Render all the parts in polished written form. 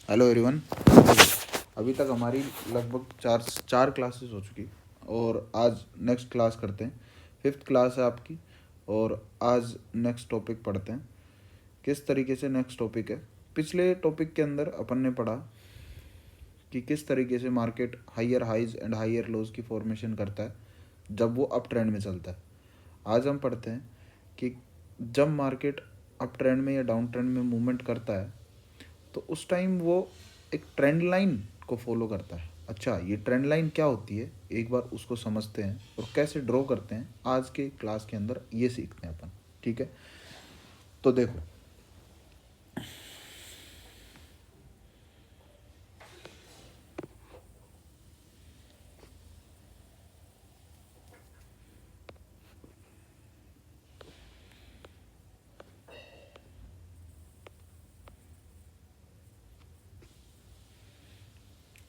Hello everyone. अभी तक हमारी लगभग चार चार क्लासेस हो चुकी और आज नेक्स्ट क्लास करते हैं। फिफ्थ क्लास है आपकी और आज नेक्स्ट टॉपिक पढ़ते हैं। किस तरीके से नेक्स्ट टॉपिक है, पिछले टॉपिक के अंदर अपन ने पढ़ा कि किस तरीके से market higher highs and higher lows की फॉर्मेशन करता है जब वो अप ट्रेंड में चलता है। आज हम पढ़ते हैं कि जब मार्केट अप ट्रेंड में या डाउन ट्रेंड में मूवमेंट करता है तो उस टाइम वो एक ट्रेंड लाइन को फॉलो करता है। अच्छा, ये ट्रेंड लाइन क्या होती है, एक बार उसको समझते हैं और कैसे ड्रॉ करते हैं आज के क्लास के अंदर ये सीखते हैं अपन। ठीक है, तो देखो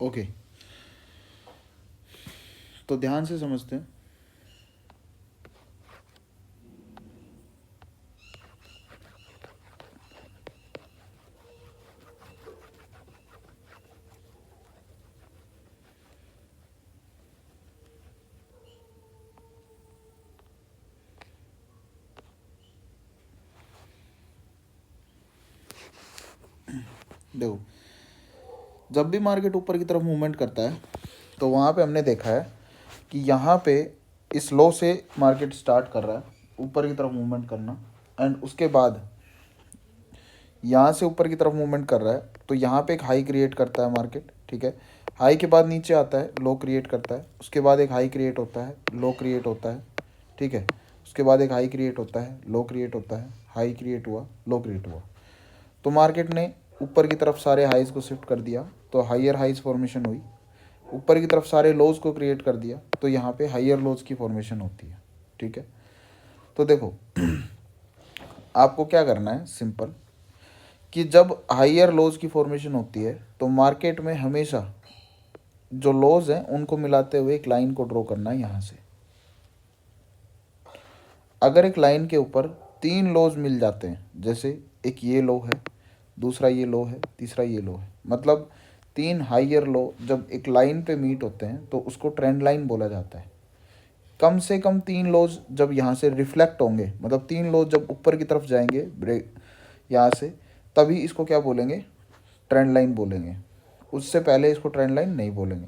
ओके, तो ध्यान से समझते हैं। देखो, जब भी मार्केट ऊपर की तरफ मूवमेंट करता है तो वहाँ पे हमने देखा है कि यहाँ पे इस लो से मार्केट स्टार्ट कर रहा है ऊपर की तरफ मूवमेंट करना, एंड उसके बाद यहाँ से ऊपर की तरफ मूवमेंट कर रहा है तो यहाँ पे एक हाई क्रिएट करता है मार्केट। ठीक है, हाई के बाद नीचे आता है, लो क्रिएट करता है, उसके बाद एक हाई क्रिएट होता है, लो क्रिएट होता है। ठीक है, उसके बाद एक हाई क्रिएट होता है, लो क्रिएट होता है, हाई क्रिएट हुआ, लो क्रिएट हुआ। तो मार्केट ने ऊपर की तरफ सारे हाइज को शिफ्ट कर दिया तो हाइयर हाइज फॉर्मेशन हुई, ऊपर की तरफ सारे लोज को क्रिएट कर दिया तो यहाँ पे हाइयर लोज की फॉर्मेशन होती है। ठीक है, तो देखो आपको क्या करना है, सिंपल, कि जब हाइयर लोज की फॉर्मेशन होती है तो मार्केट में हमेशा जो लोज हैं उनको मिलाते हुए एक लाइन को ड्रॉ करना है यहाँ से। अगर एक लाइन के ऊपर तीन लोज मिल जाते हैं, जैसे एक ये लो है, दूसरा ये लो है, तीसरा ये लो है, मतलब तीन हाइयर लो जब एक लाइन पे मीट होते हैं तो उसको ट्रेंड लाइन बोला जाता है। कम से कम तीन लोज जब यहाँ से रिफ्लेक्ट होंगे, मतलब तीन लोज जब ऊपर की तरफ जाएंगे ब्रेक यहाँ से, तभी इसको क्या बोलेंगे, ट्रेंड लाइन बोलेंगे। उससे पहले इसको ट्रेंड लाइन नहीं बोलेंगे।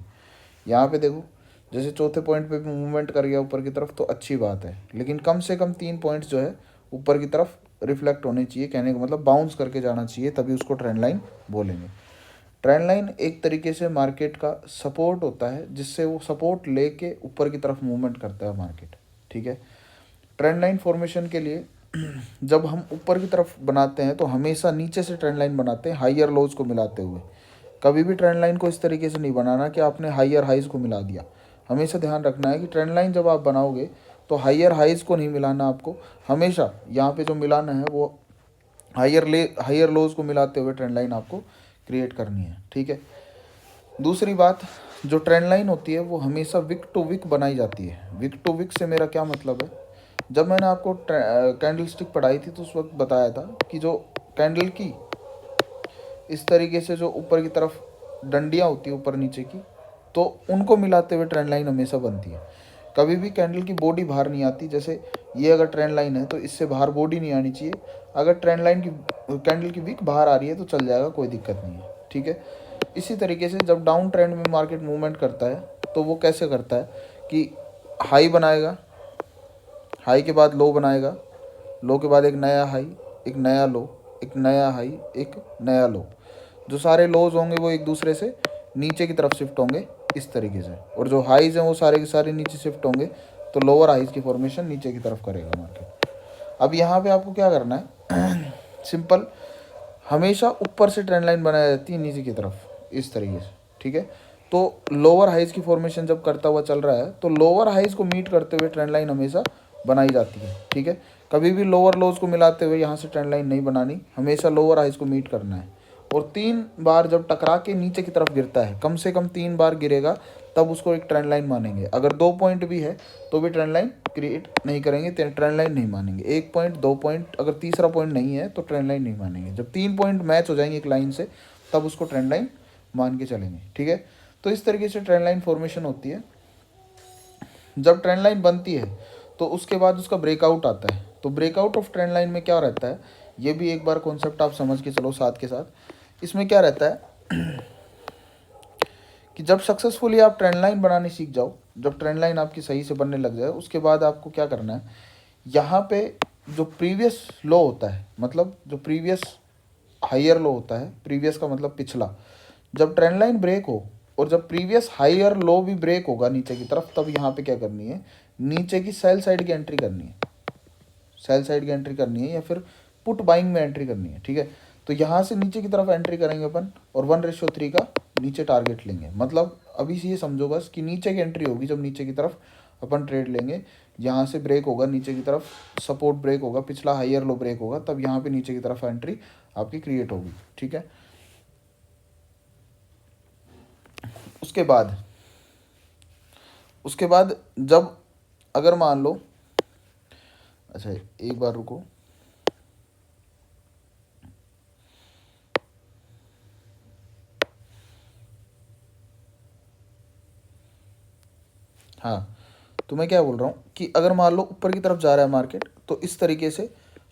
यहाँ पे देखो, जैसे चौथे पॉइंट पे भी मूवमेंट कर गया ऊपर की तरफ तो अच्छी बात है, लेकिन कम से कम तीन पॉइंट्स जो है ऊपर की तरफ रिफ्लेक्ट होने चाहिए, कहने का मतलब बाउंस करके जाना चाहिए, तभी उसको ट्रेंड लाइन बोलेंगे। ट्रेंड लाइन एक तरीके से मार्केट का सपोर्ट होता है, जिससे वो सपोर्ट लेके ऊपर की तरफ मूवमेंट करता है मार्केट। ठीक है, ट्रेंड लाइन फॉर्मेशन के लिए जब हम ऊपर की तरफ बनाते हैं तो हमेशा नीचे से ट्रेंड लाइन बनाते हैं हाइयर लोज को मिलाते हुए। कभी भी ट्रेंड लाइन को इस तरीके से नहीं बनाना कि आपने हाइयर हाइज को मिला दिया। हमेशा ध्यान रखना है कि ट्रेंड लाइन जब आप बनाओगे तो हाइयर हाइज को नहीं मिलाना आपको, हमेशा यहाँ पे जो मिलाना है वो हाइयर लोज को मिलाते हुए ट्रेंड लाइन आपको क्रिएट करनी है। ठीक है, दूसरी बात, जो ट्रेंड लाइन होती है वो हमेशा विक टू विक बनाई जाती है। विक टू विक से मेरा क्या मतलब है, जब मैंने आपको कैंडल स्टिक पढ़ाई थी तो उस वक्त बताया था कि जो कैंडल की इस तरीके से जो ऊपर की तरफ डंडियाँ होती है ऊपर नीचे की, तो उनको मिलाते हुए ट्रेंड लाइन हमेशा बनती है। कभी भी कैंडल की बॉडी बाहर नहीं आती, जैसे ये अगर ट्रेंड लाइन है तो इससे बाहर बॉडी नहीं आनी चाहिए। अगर ट्रेंड लाइन की कैंडल की विक बाहर आ रही है तो चल जाएगा, कोई दिक्कत नहीं है। ठीक है, इसी तरीके से जब डाउन ट्रेंड में मार्केट मूवमेंट करता है तो वो कैसे करता है कि हाई बनाएगा, हाई के बाद लो बनाएगा, लो के बाद एक नया हाई, एक नया लो, एक नया हाई, एक नया लो। जो सारे लोज होंगे वो एक दूसरे से नीचे की तरफ शिफ्ट होंगे इस तरीके से, और जो हाइज हैं वो सारे के सारे नीचे शिफ्ट होंगे, तो लोअर हाइज की फॉर्मेशन नीचे की तरफ करेगा मार्केट। अब यहाँ पे आपको क्या करना है सिंपल, हमेशा ऊपर से ट्रेंड लाइन बनाई जाती है नीचे की तरफ इस तरीके से। ठीक है, तो लोअर हाइज की फॉर्मेशन जब करता हुआ चल रहा है तो लोअर हाइज को मीट करते हुए ट्रेंड लाइन हमेशा बनाई जाती है। ठीक है, कभी भी लोअर लोज को मिलाते हुए यहाँ से ट्रेंड लाइन नहीं बनानी, हमेशा लोअर हाइज को मीट करना है। और तीन बार जब टकरा के नीचे की तरफ गिरता है, कम से कम तीन बार गिरेगा, तब उसको एक ट्रेंड लाइन मानेंगे। अगर दो पॉइंट भी है तो भी ट्रेंड लाइन क्रिएट नहीं करेंगे, ट्रेंड लाइन नहीं मानेंगे। एक पॉइंट, दो पॉइंट, अगर तीसरा पॉइंट नहीं है तो ट्रेंड लाइन नहीं मानेंगे। जब तीन पॉइंट मैच हो जाएंगे एक लाइन से तब उसको ट्रेंड लाइन मान के चलेंगे, ठीक है। तो इस तरीके से ट्रेंड लाइन फॉर्मेशन होती है। जब ट्रेंड लाइन बनती है तो उसके बाद उसका ब्रेकआउट आता है। तो ब्रेकआउट ऑफ ट्रेंड लाइन में क्या रहता है, ये भी एक बार कॉन्सेप्ट आप समझ के चलो साथ के साथ। इसमें क्या रहता है कि जब सक्सेसफुली आप ट्रेंड लाइन बनानी सीख जाओ, जब ट्रेंड लाइन आपकी सही से बनने लग जाए, उसके बाद आपको क्या करना है, यहाँ पे जो प्रीवियस लो होता है, मतलब जो प्रीवियस हायर लो होता है, प्रीवियस का मतलब पिछला, जब ट्रेंड लाइन ब्रेक हो और जब प्रीवियस हायर लो भी ब्रेक होगा नीचे की तरफ, तब यहाँ पे क्या करनी है, नीचे की सेल साइड की एंट्री करनी है, सेल साइड की एंट्री करनी है या फिर पुट बाइंग में एंट्री करनी है, ठीक है। तो यहाँ से नीचे की तरफ एंट्री करेंगे अपन और 1:3 का नीचे टारगेट लेंगे। मतलब अभी से ये समझो बस कि नीचे की एंट्री होगी जब नीचे की तरफ अपन ट्रेड लेंगे, यहाँ से ब्रेक होगा नीचे की तरफ, सपोर्ट ब्रेक होगा, पिछला हायर लो ब्रेक होगा, तब यहाँ पे नीचे की तरफ एंट्री आपकी क्रिएट होगी, ठीक है। उसके बाद जब अगर मान लो, अच्छा एक बार रुको, हाँ, तो मैं क्या बोल रहा हूँ कि अगर मान लो ऊपर की तरफ जा रहा है मार्केट, तो इस तरीके से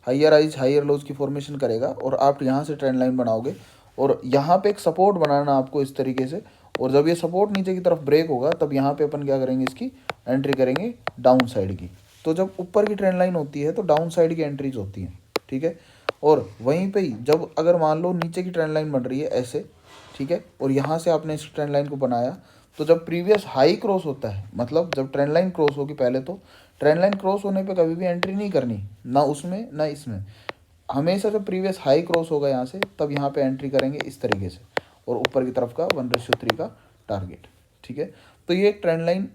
हायर हाइज हायर लोज की फॉर्मेशन करेगा और आप यहाँ से ट्रेंड लाइन बनाओगे और यहाँ पे एक सपोर्ट बनाना आपको इस तरीके से। और जब ये सपोर्ट नीचे की तरफ ब्रेक होगा तब यहाँ पे अपन क्या करेंगे, इसकी एंट्री करेंगे डाउन साइड की। तो जब ऊपर की ट्रेंड लाइन होती है तो डाउन साइड की एंट्रीज होती हैं, ठीक है। और वहीं पे ही जब अगर मान लो नीचे की ट्रेंड लाइन बन रही है ऐसे, ठीक है, और यहाँ से आपने इस ट्रेंड लाइन को बनाया, तो जब प्रीवियस हाई क्रॉस होता है, मतलब जब ट्रेंड लाइन क्रॉस होगी, पहले तो ट्रेंड लाइन क्रॉस होने पे कभी भी एंट्री नहीं करनी, ना उसमें ना इसमें। हमेशा जब प्रीवियस हाई क्रॉस होगा यहाँ से, तब यहाँ पे एंट्री करेंगे इस तरीके से और ऊपर की तरफ का 1:3 का टारगेट, ठीक है। तो ये एक ट्रेंड लाइन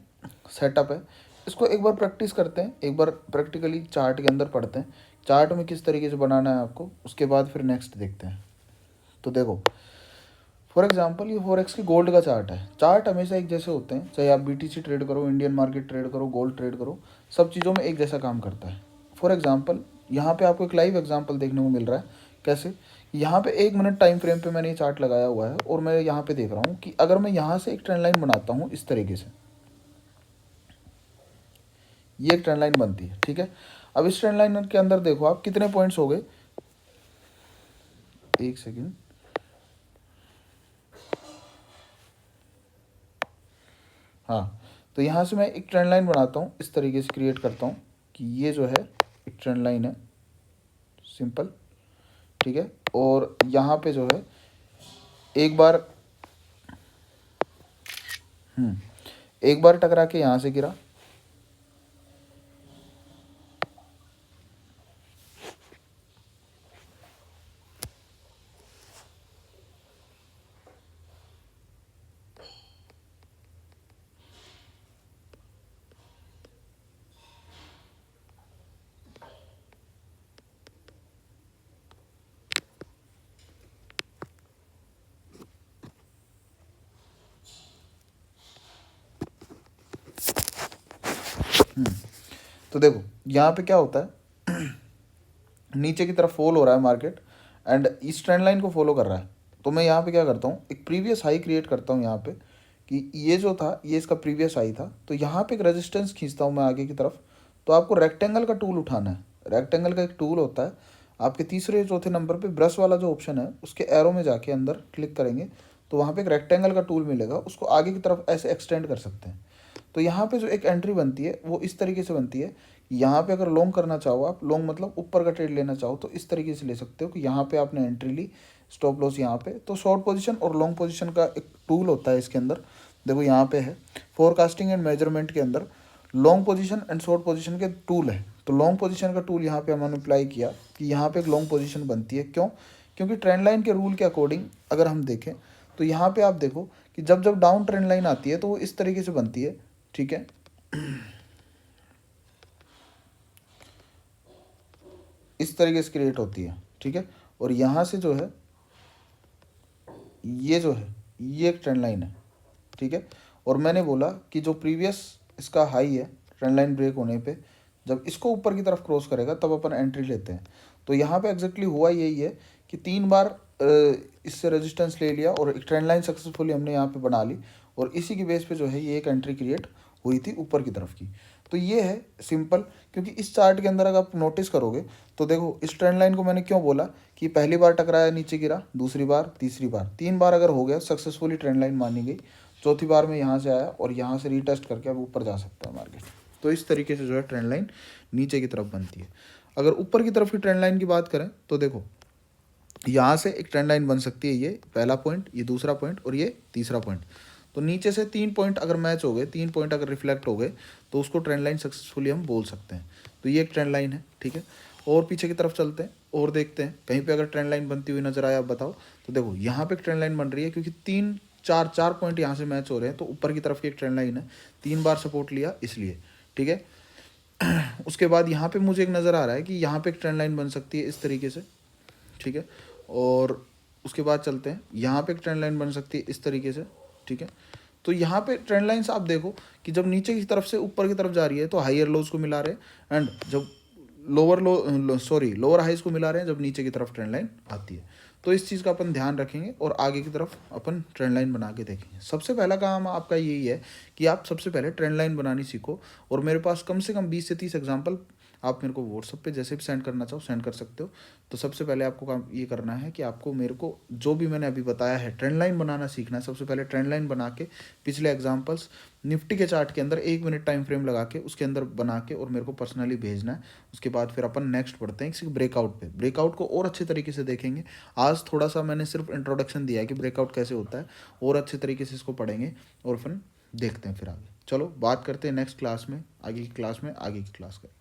सेटअप है। इसको एक बार प्रैक्टिस करते हैं, एक बार प्रैक्टिकली चार्ट के अंदर पढ़ते हैं, चार्ट में किस तरीके से बनाना है आपको, उसके बाद फिर नेक्स्ट देखते हैं। तो देखो फॉर एग्जांपल ये फॉरेक्स की गोल्ड का चार्ट है। चार्ट हमेशा एक जैसे होते हैं, चाहे आप बीटीसी ट्रेड करो, इंडियन मार्केट ट्रेड करो, गोल्ड ट्रेड करो, सब चीज़ों में एक जैसा काम करता है। फॉर एग्जांपल यहाँ पे आपको एक लाइव एग्जांपल देखने को मिल रहा है। कैसे, यहाँ पे 1 मिनट टाइम फ्रेम पे मैंने ये चार्ट लगाया हुआ है और मैं यहाँ पे देख रहा हूँ कि अगर मैं यहाँ से एक ट्रेंड लाइन बनाता हूँ इस तरीके से, ये एक ट्रेंड लाइन बनती है, ठीक है। अब इस ट्रेंड लाइन के अंदर देखो आप कितने पॉइंट्स हो गए, एक सेकेंड, हाँ, तो यहाँ से मैं एक ट्रेंड लाइन बनाता हूँ, इस तरीके से क्रिएट करता हूँ कि ये जो है एक ट्रेंड लाइन है, सिंपल, ठीक है। और यहाँ पे जो है एक बार एक बार टकरा के यहाँ से गिरा, तो देखो यहाँ पे क्या होता है नीचे की तरफ फॉल हो रहा है मार्केट एंड इस ट्रेंड लाइन को फॉलो कर रहा है। तो मैं यहाँ पे क्या करता हूँ, एक प्रीवियस हाई क्रिएट करता हूँ यहाँ पे कि ये जो था ये इसका प्रीवियस हाई था, तो यहाँ पे एक रेजिस्टेंस खींचता हूँ मैं आगे की तरफ। तो आपको रेक्टेंगल का टूल उठाना है, रेक्टेंगल का एक टूल होता है, आपके तीसरे चौथे नंबर पे ब्रश वाला जो ऑप्शन है उसके एरो में जाके अंदर क्लिक करेंगे तो वहाँ पे एक रेक्टेंगल का टूल मिलेगा, उसको आगे की तरफ ऐसे एक्सटेंड कर सकते हैं। तो यहाँ पे जो एक एंट्री बनती है वो इस तरीके से बनती है, यहाँ पे अगर लॉन्ग करना चाहो आप, लॉन्ग मतलब ऊपर का ट्रेड लेना चाहो तो इस तरीके से ले सकते हो कि यहाँ पे आपने एंट्री ली, स्टॉप लॉस यहाँ पे। तो शॉर्ट पोजीशन और लॉन्ग पोजीशन का एक टूल होता है इसके अंदर, देखो यहाँ पे है फोरकास्टिंग एंड मेजरमेंट के अंदर long position and short position के टूल है। तो लॉन्ग पोजीशन का टूल यहाँ पे हमने अप्लाई किया कि यहाँ पे एक लॉन्ग पोजीशन बनती है, क्यों, क्योंकि ट्रेंड लाइन के रूल के अकॉर्डिंग अगर हम देखें तो यहाँ पे आप देखो कि जब जब डाउन ट्रेंड लाइन आती है तो वो इस तरीके से बनती है, ठीक है। इस तरीके से क्रिएट होती है, ठीक है। और यहाँ से जो है ये एक ट्रेंड लाइन है, ठीक है। और मैंने बोला कि जो प्रीवियस इसका हाई है ट्रेंड लाइन ब्रेक होने पे, जब इसको ऊपर की तरफ क्रॉस करेगा तब अपन एंट्री लेते हैं। तो यहाँ पे एग्जैक्टली हुआ यही है कि 3 बार इससे रेजिस्टेंस ले लिया और एक ट्रेंड लाइन सक्सेसफुली हमने यहाँ पे बना ली, और इसी की बेस पे जो है ये एक एंट्री क्रिएट हुई थी ऊपर की तरफ की। तो ये है सिंपल, क्योंकि इस चार्ट के अंदर अगर आप नोटिस करोगे तो देखो इस ट्रेंड लाइन को मैंने क्यों बोला कि पहली बार टकराया नीचे गिरा, दूसरी बार, तीसरी बार, 3 बार अगर हो गया सक्सेसफुली ट्रेंड लाइन मानी गई, चौथी बार में यहाँ से आया और यहाँ से रीटेस्ट करके अब ऊपर जा सकता है मार्केट। तो इस तरीके से जो है ट्रेंड लाइन नीचे की तरफ बनती है। अगर ऊपर की तरफ की ट्रेंड लाइन की बात करें तो देखो यहाँ से एक ट्रेंड लाइन बन सकती है, ये पहला पॉइंट, ये दूसरा पॉइंट और ये तीसरा पॉइंट। तो नीचे से 3 पॉइंट अगर मैच हो गए, 3 पॉइंट अगर रिफ्लेक्ट हो गए तो उसको ट्रेंड लाइन सक्सेसफुली हम बोल सकते हैं। तो ये एक ट्रेंड लाइन है, ठीक है। और पीछे की तरफ चलते हैं और देखते हैं कहीं पे अगर ट्रेंड लाइन बनती हुई नजर आया, आप बताओ। तो देखो यहाँ पे एक ट्रेंड लाइन बन रही है, क्योंकि 4 पॉइंट यहाँ से मैच हो रहे हैं, तो ऊपर की तरफ की एक ट्रेंड लाइन है, 3 बार सपोर्ट लिया इसलिए, ठीक है। उसके बाद यहाँ पे मुझे एक नज़र आ रहा है कि यहाँ पे एक ट्रेंड लाइन बन सकती है इस तरीके से, ठीक है। और उसके बाद चलते हैं, यहाँ पे एक ट्रेंड लाइन बन सकती है इस तरीके से, ठीक है। तो यहाँ पे ट्रेंड लाइन्स आप देखो कि जब नीचे की तरफ से ऊपर की तरफ जा रही है तो हाइयर लोज को मिला रहे हैं, एंड जब लोअर हाइज को मिला रहे हैं जब नीचे की तरफ ट्रेंड लाइन आती है। तो इस चीज़ का अपन ध्यान रखेंगे और आगे की तरफ अपन ट्रेंड लाइन बना के देखेंगे। सबसे पहला काम आपका यही है कि आप सबसे पहले ट्रेंड लाइन बनानी सीखो, और मेरे पास कम से कम 20 से 30 एग्जाम्पल आप मेरे को व्हाट्सअप पे जैसे भी सेंड करना चाहो सेंड कर सकते हो। तो सबसे पहले आपको काम ये करना है कि आपको मेरे को जो भी मैंने अभी बताया है ट्रेंड लाइन बनाना सीखना है। सबसे पहले ट्रेंड लाइन बना के पिछले एग्जांपल्स निफ्टी के चार्ट के अंदर 1 मिनट टाइम फ्रेम लगा के उसके अंदर बना के और मेरे को पर्सनली भेजना है। उसके बाद फिर अपन नेक्स्ट बढ़ते हैं किसी ब्रेकआउट पे। ब्रेकआउट को और अच्छे तरीके से देखेंगे। आज थोड़ा सा मैंने सिर्फ इंट्रोडक्शन दिया है कि ब्रेकआउट कैसे होता है, और अच्छे तरीके से इसको पढ़ेंगे और फिर देखते हैं फिर आगे। चलो बात करते हैं नेक्स्ट क्लास में, आगे की क्लास में आगे की क्लास करें।